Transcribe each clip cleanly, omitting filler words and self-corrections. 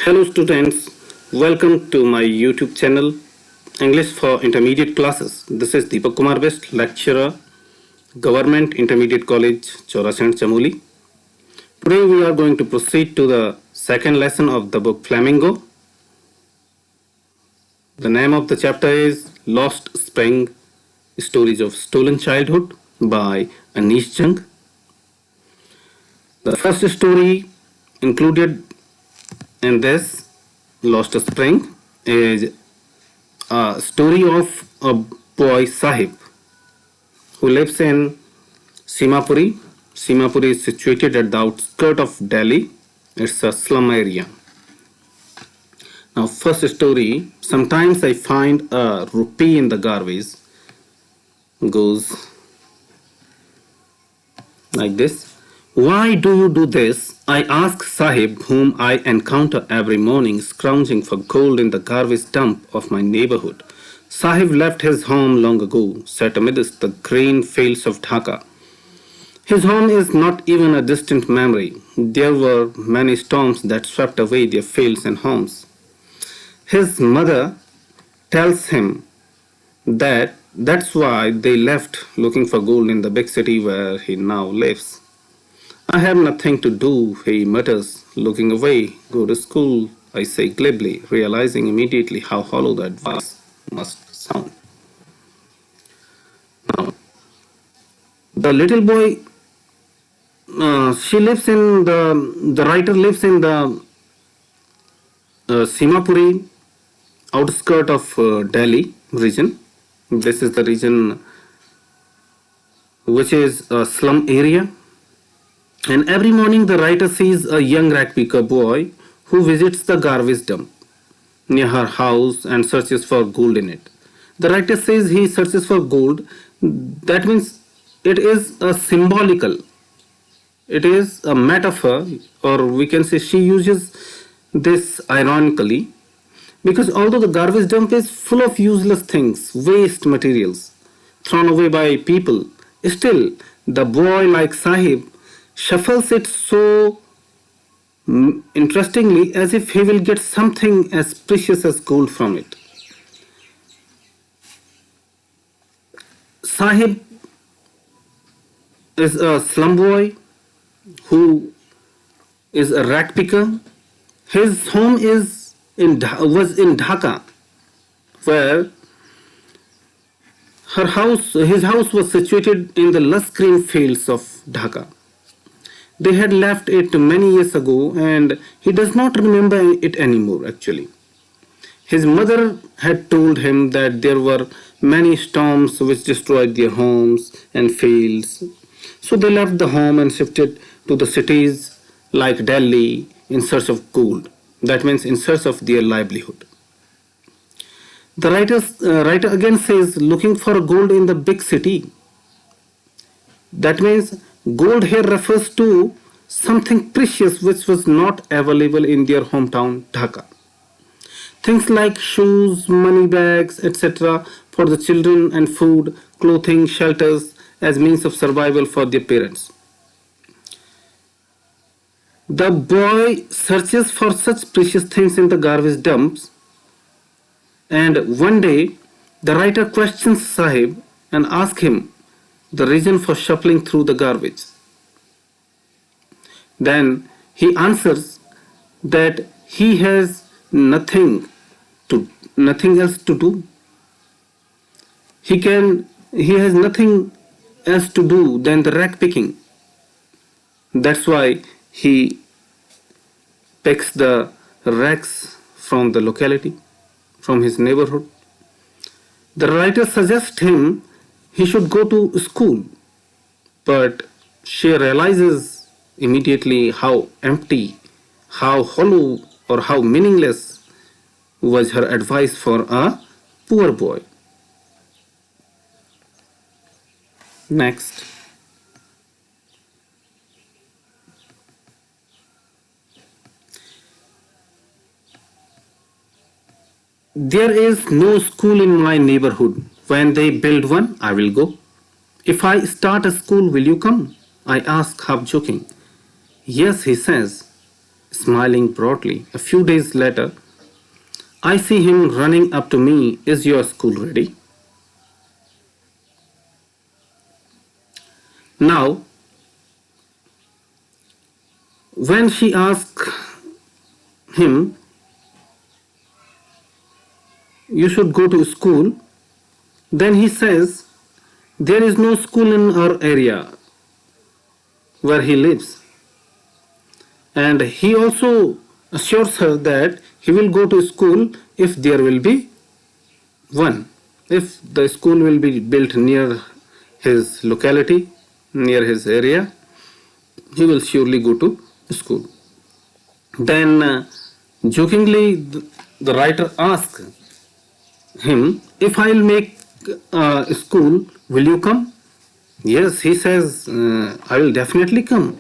Hello students, welcome to my YouTube channel English for Intermediate Classes. This is Deepak Kumar Best, lecturer, Government Intermediate College, Chorasant Chamoli. Today we are going to proceed to the second lesson of the book Flamingo. The name of the chapter is Lost Spring, Stories of Stolen Childhood by Anish Jung. The first story included in this Lost Spring is a story of a boy Sahib who lives in Simapuri. Simapuri is situated at the outskirts of Delhi. It's a slum area. Now, first story, sometimes I find a rupee in the garbage, goes like this. Why do you do this? I ask Sahib, whom I encounter every morning scrounging for gold in the garbage dump of my neighborhood. Sahib left his home long ago, set amidst the green fields of Dhaka. His home is not even a distant memory. There were many storms that swept away their fields and homes. His mother tells him that that's why they left looking for gold in the big city where he now lives. I have nothing to do, he mutters, looking away. Go to school, I say glibly, realizing immediately how hollow that advice must sound. Now, the little boy, the writer lives in the Simapuri outskirt of Delhi region. This is the region which is a slum area. And every morning the writer sees a young rag picker boy who visits the garbage dump near her house and searches for gold in it. The writer says he searches for gold. That means it is a symbolical, it is a metaphor, or we can say she uses this ironically, because although the garbage dump is full of useless things, waste materials thrown away by people, still the boy, like Sahib, shuffles it so interestingly as if he will get something as precious as gold from it. Sahib is a slum boy who is a rag picker. His home was in Dhaka, where his house was situated in the lush green fields of Dhaka. They had left it many years ago and he does not remember it anymore actually. His mother had told him that there were many storms which destroyed their homes and fields. So they left the home and shifted to the cities like Delhi in search of gold. That means in search of their livelihood. The writer again says looking for gold in the big city. That means gold here refers to something precious which was not available in their hometown Dhaka. Things like shoes, money bags, etc. for the children and food, clothing, shelters as means of survival for their parents. The boy searches for such precious things in the garbage dumps, and one day the writer questions Sahib and asks him the reason for shuffling through the garbage. Then he answers that he has nothing else to do. He has nothing else to do than the rag picking. That's why he picks the rags from the locality, from his neighborhood. The writer suggests him he should go to school, but she realizes immediately how empty, how hollow, or how meaningless was her advice for a poor boy. Next. There is no school in my neighborhood. When they build one, I will go. If I start a school, will you come? I ask, half joking. Yes, he says. smiling broadly. A few days later, I see him running up to me. Is your school ready? Now, when she asks him, you should go to school, then he says, there is no school in our area where he lives. And he also assures her that he will go to school if there will be one. If the school will be built near his locality, near his area, he will surely go to school. Then, jokingly, the writer asks him, if I'll make a school, will you come? Yes, he says, I will definitely come.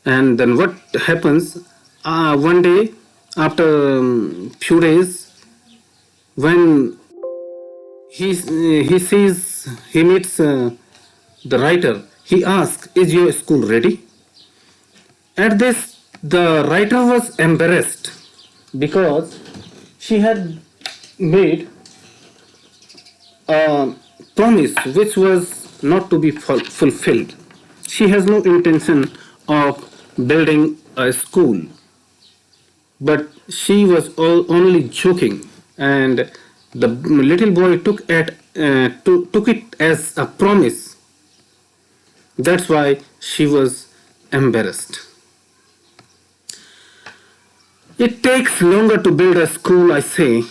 And then what happens? One day, after few days, when he meets the writer, he asks, is your school ready? At this, the writer was embarrassed because she had made a promise which was not to be fulfilled. She has no intention of building a school, but she was only joking, and the little boy took it as a promise. That's why she was embarrassed. It takes longer to build a school, I say,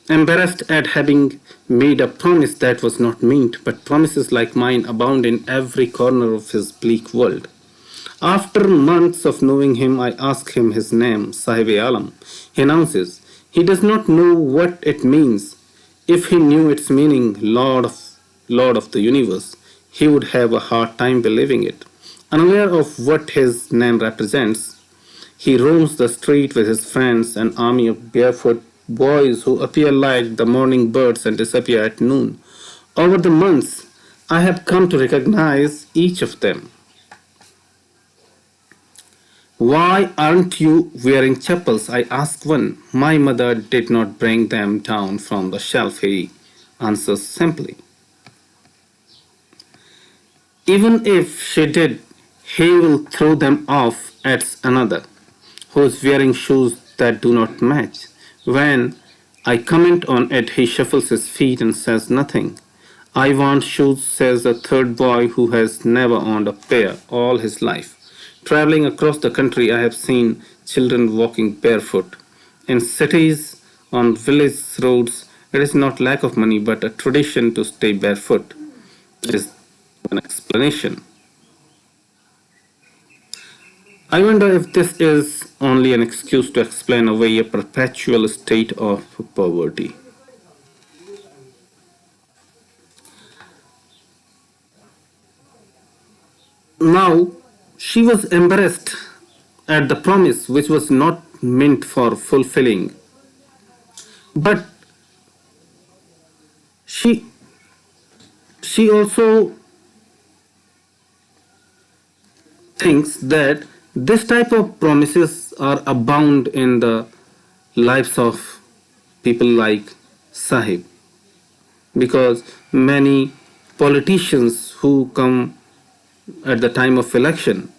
embarrassed at having made a promise that was not meant, but promises like mine abound in every corner of his bleak world. After months of knowing him, I ask him his name, Sahib-e-Alam. He announces. He does not know what it means. If he knew its meaning, Lord of the universe, he would have a hard time believing it. Unaware of what his name represents, he roams the street with his friends, an army of barefoot boys who appear like the morning birds and disappear at noon. Over the months, I have come to recognize each of them. Why aren't you wearing chappals? I ask one. My mother did not bring them down from the shelf, he answers simply. Even if she did, he will throw them off at another, who is wearing shoes that do not match. When I comment on it, he shuffles his feet and says nothing. I want shoes, says a third boy who has never owned a pair all his life. Traveling across the country, I have seen children walking barefoot. In cities, on village roads, it is not lack of money but a tradition to stay barefoot. It is an explanation. I wonder if this is only an excuse to explain away a perpetual state of poverty. Now, she was embarrassed at the promise which was not meant for fulfilling. But she she also thinks that this type of promises are abound in the lives of people like Sahib, because many politicians who come at the time of election,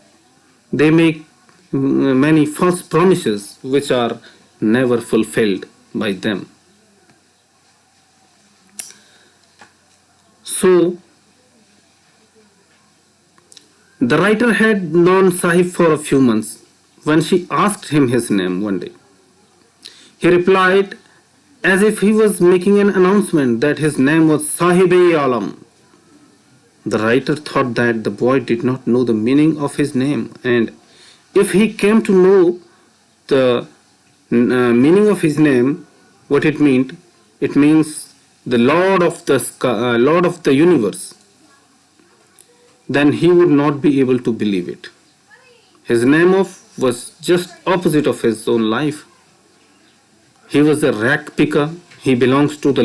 they make many false promises which are never fulfilled by them. So the writer had known Sahib for a few months when she asked him his name one day. He replied as if he was making an announcement that his name was Sahib-e-Alam. The writer thought that the boy did not know the meaning of his name, and if he came to know the meaning of his name, what it means the Lord of the sky, Lord of the universe, then he would not be able to believe it. His name of was just opposite of his own life. He was a rag picker. He belongs to the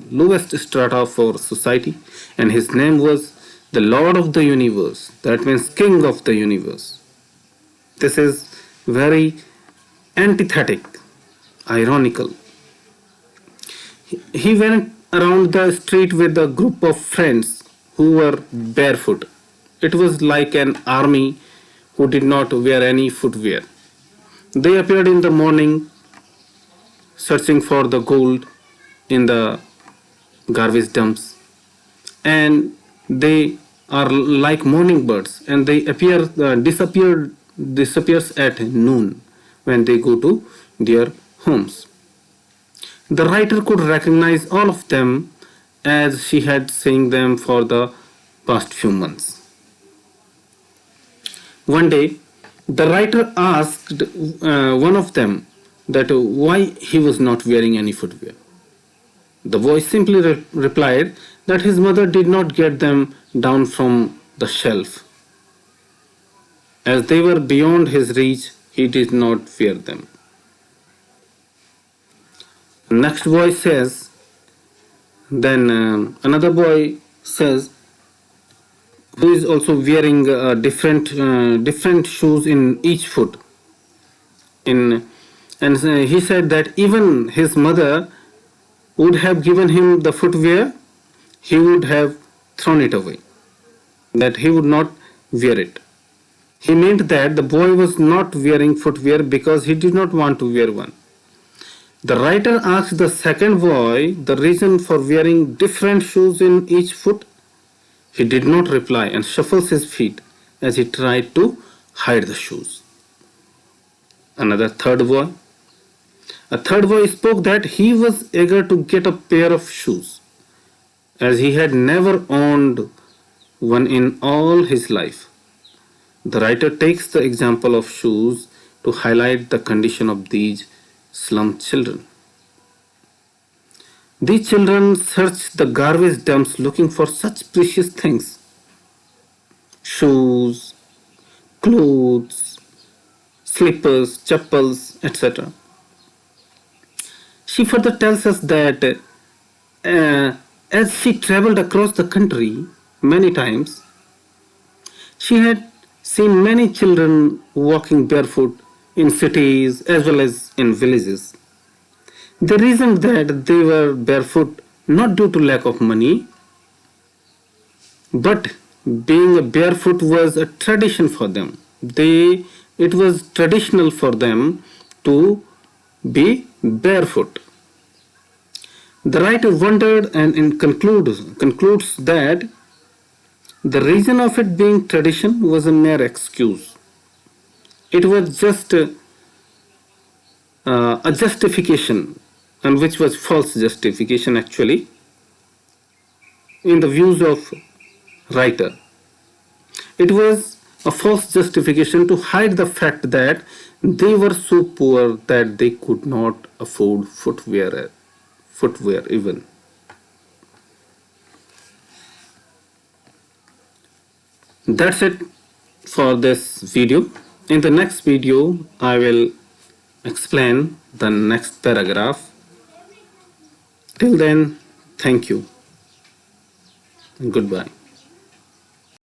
lowest strata of our society, and his name was the Lord of the universe. That means King of the universe. This is very antithetic, ironical. He went around the street with a group of friends who were barefoot. It was like an army who did not wear any footwear. They appeared in the morning searching for the gold in the garbage dumps, and they are like morning birds, and they disappears at noon when they go to their homes. The writer could recognize all of them as she had seen them for the past few months. One day, the writer asked one of them that why he was not wearing any footwear. The boy simply replied that his mother did not get them down from the shelf. As they were beyond his reach, he did not wear them. Next boy says, then another boy says, who is also wearing different shoes in each foot. And he said that even his mother would have given him the footwear, he would have thrown it away, that he would not wear it. He meant that the boy was not wearing footwear because he did not want to wear one. The writer asked the second boy the reason for wearing different shoes in each foot. He did not reply and shuffles his feet as he tried to hide the shoes. A third boy spoke that he was eager to get a pair of shoes, as he had never owned one in all his life. The writer takes the example of shoes to highlight the condition of these slum children. These children search the garbage dumps looking for such precious things: shoes, clothes, slippers, chappals, etc. She further tells us that as she traveled across the country many times, she had seen many children walking barefoot in cities as well as in villages. The reason that they were barefoot not due to lack of money, but being barefoot was a tradition for them. It was traditional for them to be barefoot. The writer wondered and concludes that the reason of it being tradition was a mere excuse. It was just a justification, and which was false justification actually, in the views of writer. It was a false justification to hide the fact that they were so poor that they could not afford footwear even. That's it for this video. In the next video, I will explain the next paragraph. Till then, thank you and goodbye.